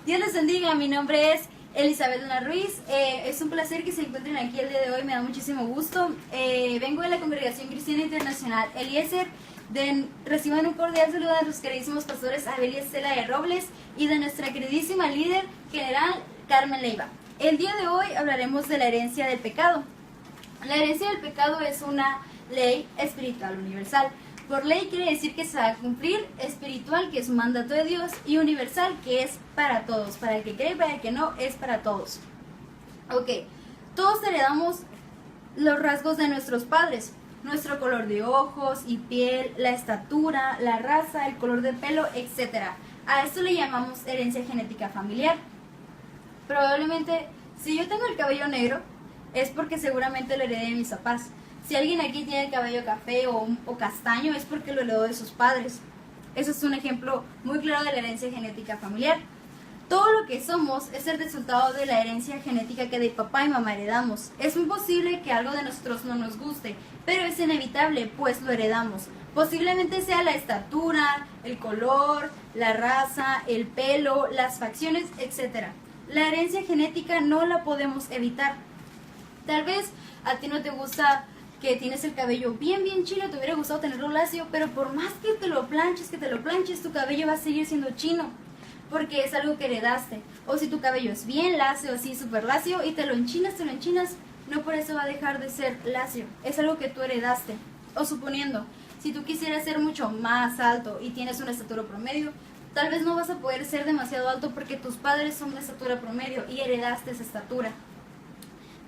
Dios les bendiga, mi nombre es Elizabeth Luna Ruiz. Es un placer que se encuentren aquí el día de hoy, me da muchísimo gusto. Vengo de la Congregación Cristiana Internacional Eliezer. Reciban un cordial saludo de nuestros queridísimos pastores Abel y Estela de Robles y de nuestra queridísima líder general Carmen Leiva. El día de hoy hablaremos de la herencia del pecado. La herencia del pecado es una ley espiritual universal. Por ley quiere decir que se va a cumplir, espiritual, que es un mandato de Dios, y universal, que es para todos, para el que cree y para el que no, es para todos. Ok, todos heredamos los rasgos de nuestros padres, nuestro color de ojos y piel, la estatura, la raza, el color de pelo, etc. A esto le llamamos herencia genética familiar. Probablemente, si yo tengo el cabello negro, es porque seguramente lo heredé de mis papás. Si alguien aquí tiene el cabello café o castaño, es porque lo heredó de sus padres. Eso es un ejemplo muy claro de la herencia genética familiar. Todo lo que somos es el resultado de la herencia genética que de papá y mamá heredamos. Es muy posible que algo de nosotros no nos guste, pero es inevitable, pues lo heredamos. Posiblemente sea la estatura, el color, la raza, el pelo, las facciones, etc. La herencia genética no la podemos evitar. Tal vez a ti no te gusta que tienes el cabello bien chino, te hubiera gustado tenerlo lacio, pero por más que te lo planches, tu cabello va a seguir siendo chino, porque es algo que heredaste. O si tu cabello es bien lacio, así súper lacio, y te lo enchinas, no por eso va a dejar de ser lacio, es algo que tú heredaste. O suponiendo, si tú quisieras ser mucho más alto y tienes una estatura promedio, tal vez no vas a poder ser demasiado alto porque tus padres son de estatura promedio y heredaste esa estatura.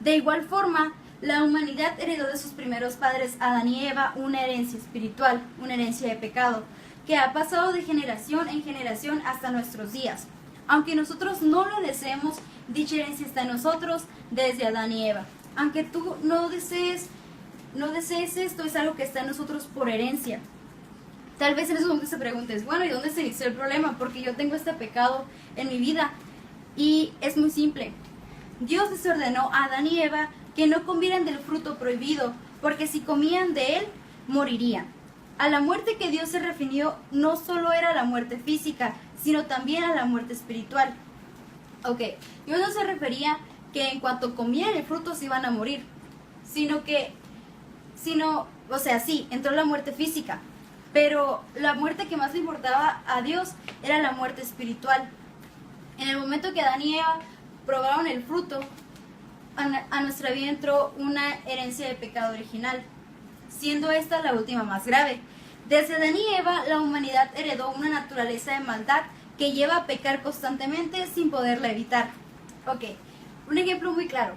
De igual forma, la humanidad heredó de sus primeros padres, Adán y Eva, una herencia espiritual, una herencia de pecado, que ha pasado de generación en generación hasta nuestros días. Aunque nosotros no lo deseemos, dicha herencia está en nosotros desde Adán y Eva. Aunque tú no desees esto, es algo que está en nosotros por herencia. Tal vez en ese momento te preguntes, bueno, ¿y dónde se inició el problema? Porque yo tengo este pecado en mi vida. Y es muy simple. Dios les ordenó a Adán y Eva que no comieran del fruto prohibido, porque si comían de él, morirían. A la muerte que Dios se refirió no solo era la muerte física, sino también a la muerte espiritual. Ok, Dios no se refería que en cuanto comieran el fruto se iban a morir, sí, entró la muerte física, pero la muerte que más le importaba a Dios era la muerte espiritual. En el momento que Adán y Eva probaron el fruto, a nuestra vida entró una herencia de pecado original, siendo esta la última más grave. Desde Adán y Eva, la humanidad heredó una naturaleza de maldad que lleva a pecar constantemente sin poderla evitar. Ok, un ejemplo muy claro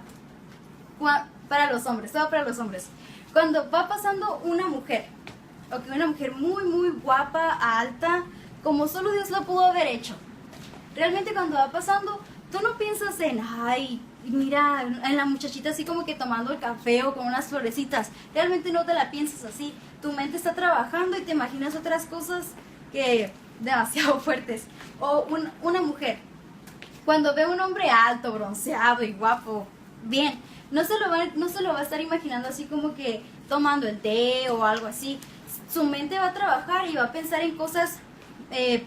para los hombres, todo para los hombres. Cuando va pasando una mujer, una mujer muy guapa, alta, como solo Dios lo pudo haber hecho. Realmente cuando va pasando, tú no piensas en, ay, mira, en la muchachita así como que tomando el café o con unas florecitas. Realmente no te la piensas así. Tu mente está trabajando y te imaginas otras cosas que demasiado fuertes. O una mujer, cuando ve a un hombre alto, bronceado y guapo, bien, no se lo va a estar imaginando así como que tomando el té o algo así. Su mente va a trabajar y va a pensar en cosas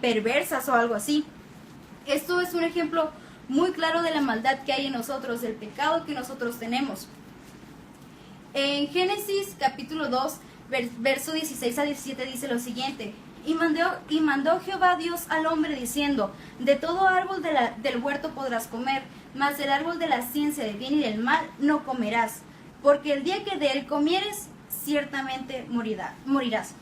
perversas o algo así. Esto es un ejemplo muy claro de la maldad que hay en nosotros, del pecado que nosotros tenemos. En Génesis capítulo 2, verso 16 a 17 dice lo siguiente: y mandó Jehová Dios al hombre diciendo: de todo árbol del huerto podrás comer, mas del árbol de la ciencia del bien y del mal no comerás, porque el día que de él comieres, ciertamente morirás.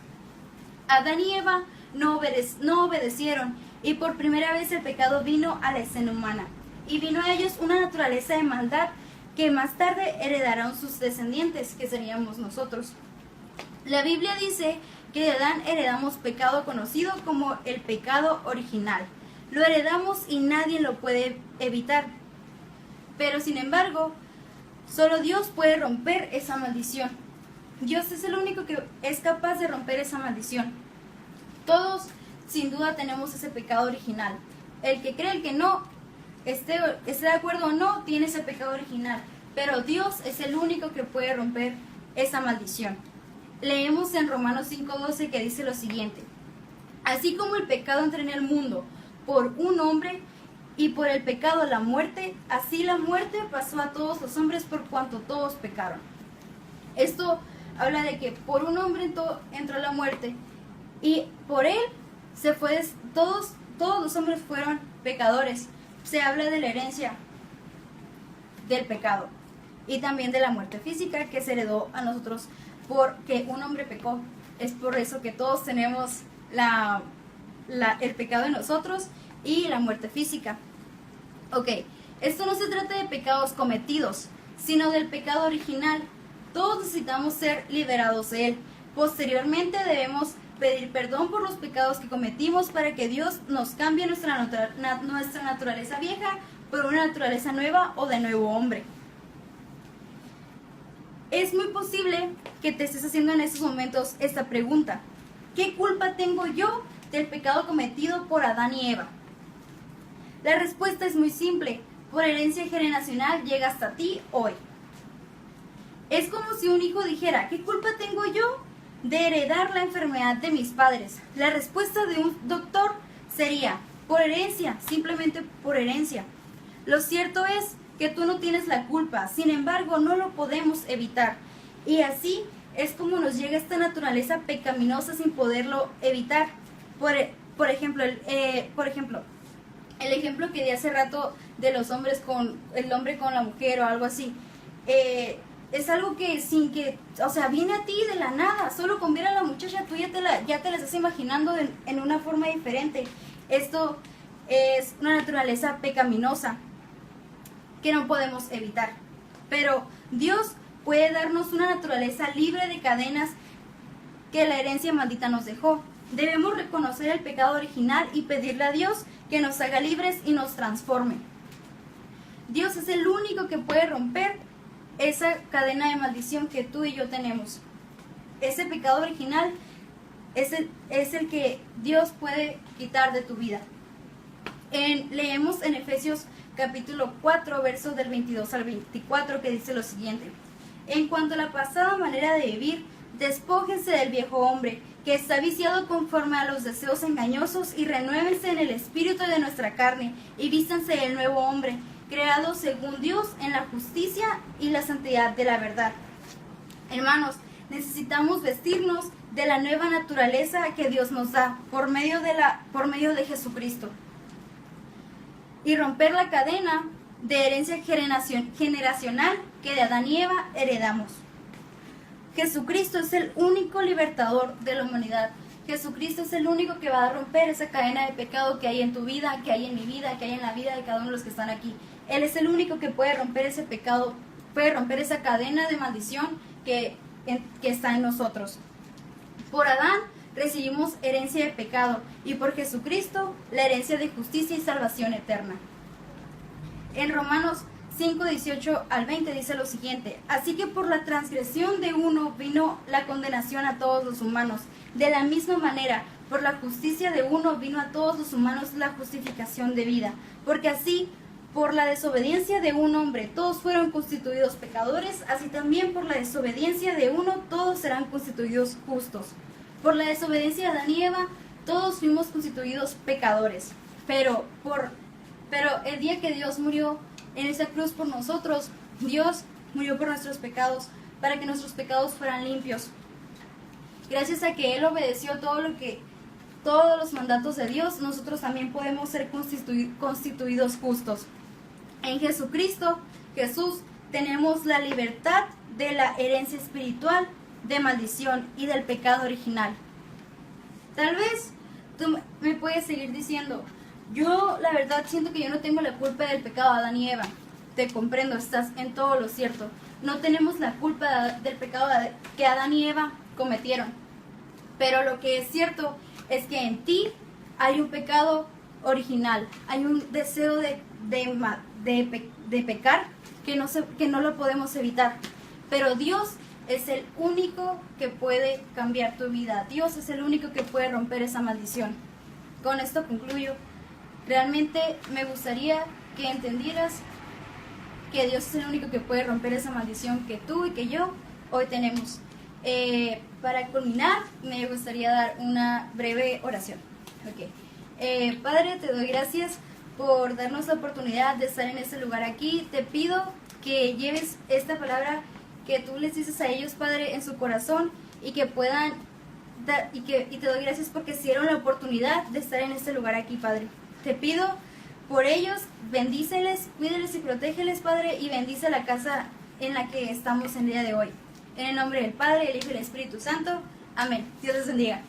Adán y Eva no obedecieron, y por primera vez el pecado vino a la escena humana, y vino a ellos una naturaleza de maldad que más tarde heredarán sus descendientes, que seríamos nosotros. La Biblia dice que de Adán heredamos pecado conocido como el pecado original. Lo heredamos y nadie lo puede evitar. Pero sin embargo, solo Dios puede romper esa maldición. Dios es el único que es capaz de romper esa maldición. Todos, sin duda, tenemos ese pecado original. El que cree, el que no, esté de acuerdo o no, tiene ese pecado original. Pero Dios es el único que puede romper esa maldición. Leemos en Romanos 5:12 que dice lo siguiente: así como el pecado entró en el mundo por un hombre y por el pecado la muerte, así la muerte pasó a todos los hombres por cuanto todos pecaron. Esto habla de que por un hombre entró la muerte y por él todos los hombres fueron pecadores. Se habla de la herencia del pecado y también de la muerte física que se heredó a nosotros porque un hombre pecó. Es por eso que todos tenemos el pecado en nosotros y la muerte física. Ok, esto no se trata de pecados cometidos, sino del pecado original. Todos necesitamos ser liberados de él. Posteriormente debemos pedir perdón por los pecados que cometimos para que Dios nos cambie nuestra naturaleza vieja por una naturaleza nueva o de nuevo hombre. Es muy posible que te estés haciendo en estos momentos esta pregunta: ¿qué culpa tengo yo del pecado cometido por Adán y Eva? La respuesta es muy simple: por herencia generacional llega hasta ti hoy. Es como si un hijo dijera: ¿qué culpa tengo yo de heredar la enfermedad de mis padres? La respuesta de un doctor sería: por herencia, simplemente por herencia. Lo cierto es que tú no tienes la culpa, sin embargo no lo podemos evitar. Y así es como nos llega esta naturaleza pecaminosa sin poderlo evitar. Por ejemplo, el ejemplo que di hace rato de los hombres con el hombre con la mujer o algo así. Es algo que viene a ti de la nada. Solo con ver a la muchacha tú ya te la estás imaginando en una forma diferente. Esto es una naturaleza pecaminosa que no podemos evitar. Pero Dios puede darnos una naturaleza libre de cadenas que la herencia maldita nos dejó. Debemos reconocer el pecado original y pedirle a Dios que nos haga libres y nos transforme. Dios es el único que puede romper esa cadena de maldición que tú y yo tenemos. Ese pecado original es el que Dios puede quitar de tu vida. Leemos en Efesios capítulo 4, versos del 22 al 24, que dice lo siguiente: en cuanto a la pasada manera de vivir, despójense del viejo hombre, que está viciado conforme a los deseos engañosos, y renuévense en el espíritu de nuestra carne, y vístanse del nuevo hombre, creado según Dios en la justicia y la santidad de la verdad. Hermanos, necesitamos vestirnos de la nueva naturaleza que Dios nos da por medio de Jesucristo y romper la cadena de herencia generacional que de Adán y Eva heredamos. Jesucristo es el único libertador de la humanidad. Jesucristo es el único que va a romper esa cadena de pecado que hay en tu vida, que hay en mi vida, que hay en la vida de cada uno de los que están aquí. Él es el único que puede romper ese pecado, puede romper esa cadena de maldición que está en nosotros. Por Adán recibimos herencia de pecado y por Jesucristo la herencia de justicia y salvación eterna. En Romanos 5, 18 al 20 dice lo siguiente: así que por la transgresión de uno vino la condenación a todos los humanos. De la misma manera, por la justicia de uno vino a todos los humanos la justificación de vida. Porque así, por la desobediencia de un hombre, todos fueron constituidos pecadores, así también por la desobediencia de uno, todos serán constituidos justos. Por la desobediencia de Adán y Eva, todos fuimos constituidos pecadores. Pero el día que Dios murió en esa cruz por nosotros, Dios murió por nuestros pecados, para que nuestros pecados fueran limpios. Gracias a que Él obedeció todos los mandatos de Dios, nosotros también podemos ser constituidos justos. En Jesucristo, Jesús, tenemos la libertad de la herencia espiritual, de maldición y del pecado original. Tal vez tú me puedes seguir diciendo: yo la verdad siento que yo no tengo la culpa del pecado de Adán y Eva. Te comprendo, estás en todo lo cierto. No tenemos la culpa del pecado que Adán y Eva cometieron. Pero lo que es cierto es que en ti hay un pecado original, hay un deseo de pecar que no lo podemos evitar. Pero Dios es el único que puede cambiar tu vida. Dios es el único que puede romper esa maldición. Con esto concluyo. Realmente me gustaría que entendieras que Dios es el único que puede romper esa maldición que tú y que yo hoy tenemos. Para culminar, me gustaría dar una breve oración. Padre, te doy gracias por darnos la oportunidad de estar en este lugar aquí. Te pido que lleves esta palabra que tú les dices a ellos, Padre, en su corazón y que puedan y te doy gracias porque se dieron la oportunidad de estar en este lugar aquí, Padre. Te pido por ellos, bendíceles, cuídeles y protégeles, Padre, y bendice la casa en la que estamos el día de hoy. En el nombre del Padre, el Hijo y el Espíritu Santo. Amén. Dios les bendiga.